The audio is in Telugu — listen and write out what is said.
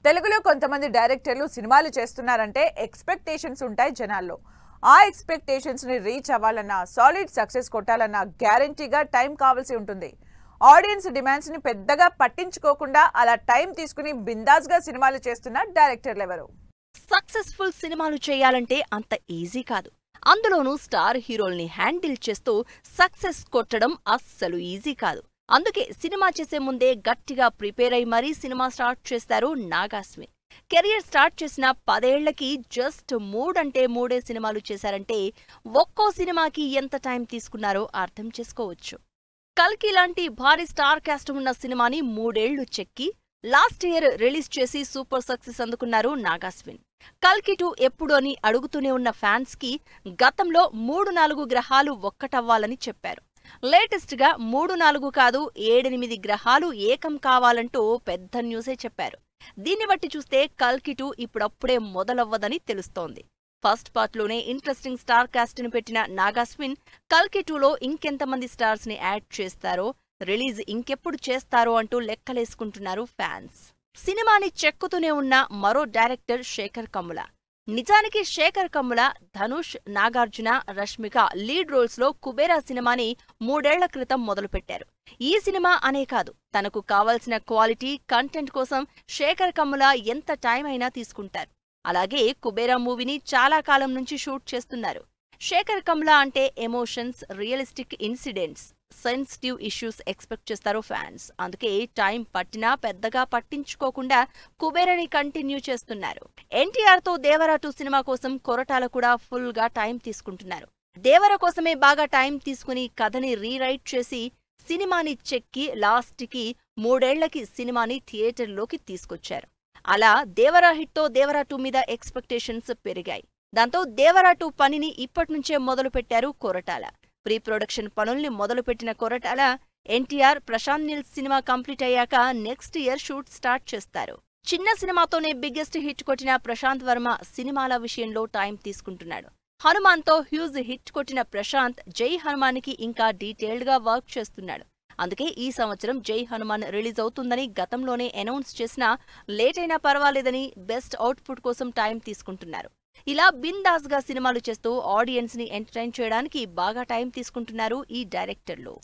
తెలుగులో కొంతమంది డైరెక్టర్లు సినిమాలు చేస్తున్నారంటే ఎక్స్‌పెక్టేషన్స్ ఉంటాయి జనాల్లో. ఆ ఎక్స్‌పెక్టేషన్స్ ని రీచ్ అవ్వాలన్నా, సాలిడ్ సక్సెస్ కొట్టాలన్నా గ్యారంటీగా టైం కావాల్సి ఉంటుంది. ఆడియన్స్ డిమాండ్స్ ని పెద్దగా పట్టించుకోకుండా అలా టైం తీసుకుని బిందాస్‌గా సినిమాలు చేస్తున్న డైరెక్టర్లు ఎవరు? సక్సెస్ఫుల్ సినిమాలు చేయాలంటే అంత ఈజీ కాదు. అందులోనూ స్టార్ హీరోల్ని హ్యాండిల్ చేస్తూ సక్సెస్ కొట్టడం అస్సలు ఈజీ కాదు. అందుకే సినిమా చేసే ముందే గట్టిగా ప్రిపేర్ అయి మరీ సినిమా స్టార్ట్ చేస్తారు నాగాస్విన్. కెరియర్ స్టార్ట్ చేసిన 10 ఏళ్లకి జస్ట్ 3 అంటే 3 సినిమాలు చేశారంటే ఒక్కో సినిమాకి ఎంత టైం తీసుకున్నారో అర్థం చేసుకోవచ్చు. కల్కి లాంటి భారీ స్టార్ కాస్ట్ ఉన్న సినిమాని 3 ఏళ్లు చెక్కి లాస్ట్ ఇయర్ రిలీజ్ చేసి సూపర్ సక్సెస్ అందుకున్నారు నాగాస్విన్. కల్కి 2 ఎప్పుడు అని అడుగుతూనే ఉన్న ఫ్యాన్స్ కి గతంలో 3-4 గ్రహాలు ఒక్కటవ్వాలని చెప్పారు. లేటెస్ట్ గా 3-4 కాదు 7-8 గ్రహాలు ఏకం కావాలంటూ పెద్ద న్యూసే చెప్పారు. దీన్ని బట్టి చూస్తే కల్కి 2 ఇప్పుడప్పుడే మొదలవ్వదని తెలుస్తోంది. ఫస్ట్ పార్ట్ లోనే ఇంట్రెస్టింగ్ స్టార్ కాస్ట్ ని పెట్టిన నాగాస్విన్ కల్కి 2లో ఇంకెంతమంది స్టార్స్ ని యాడ్ చేస్తారో, రిలీజ్ ఇంకెప్పుడు చేస్తారో అంటూ లెక్కలేసుకుంటున్నారు ఫ్యాన్స్. సినిమాని చెక్కుతూనే ఉన్న మరో డైరెక్టర్ శేఖర్ కమ్ముల. నిజానికి శేఖర్ కమ్ముల ధనుష్, నాగార్జున, రష్మిక లీడ్ రోల్స్ లో కుబేరా సినిమాని 3 ఏళ్ల క్రితం మొదలుపెట్టారు. ఈ సినిమా అనే కాదు, తనకు కావాల్సిన క్వాలిటీ కంటెంట్ కోసం శేఖర్ కమ్ముల ఎంత టైం అయినా తీసుకుంటారు. అలాగే కుబేరా మూవీని చాలా కాలం నుంచి షూట్ చేస్తున్నారు. శేఖర్ కమ్ముల అంటే emotions, realistic incidents, sensitive issues expect చేస్తారు ఫ్యాన్స్. అందుకే టైం పట్టినా పెద్దగా పట్టించుకోకుండా కుబేరాని కంటిన్యూ చేస్తున్నారు. ఎన్టీఆర్ తో దేవరా 2 సినిమా కోసం కొరటాల కూడా ఫుల్ గా టైం తీసుకుంటున్నారు. దేవర కోసమే బాగా టైం తీసుకుని కథని రీరైట్ చేసి సినిమాని చెక్కి లాస్ట్ కి 3 ఏళ్లకి సినిమాని థియేటర్లోకి తీసుకొచ్చారు. అలా దేవరా హిట్ తో దేవరా 2 మీద ఎక్స్పెక్టేషన్స్ పెరిగాయి. దాంతో దేవరా 2 పనిని ఇప్పటినుంచే మొదలుపెట్టారు కొరటాల. ప్రీ ప్రొడక్షన్ పనుల్ని మొదలుపెట్టిన కొరటాల ఎన్టీఆర్, ప్రశాంత్ నీల్ సినిమా కంప్లీట్ అయ్యాక నెక్స్ట్ ఇయర్ షూట్ స్టార్ట్ చేస్తారు. చిన్న సినిమాతోనే బిగ్గెస్ట్ హిట్ కొట్టిన ప్రశాంత్ వర్మ సినిమాల విషయంలో టైం తీసుకుంటున్నాడు. హనుమాన్ తో హ్యూజ్ హిట్ కొట్టిన ప్రశాంత్ జై హనుమాన్కి ఇంకా డీటెయిల్డ్ గా వర్క్ చేస్తున్నాడు. అందుకే ఈ సంవత్సరం జై హనుమాన్ రిలీజ్ అవుతుందని గతంలోనే అనౌన్స్ చేసినా లేట్ అయినా పర్వాలేదని బెస్ట్ అవుట్పుట్ కోసం టైం తీసుకుంటున్నారు. ఇలా బిందాస్ గా సినిమాలు చేస్తూ ఆడియన్స్ ని ఎంటర్టైన్ చేయడానికి బాగా టైం తీసుకుంటున్నారు ఈ డైరెక్టర్లు.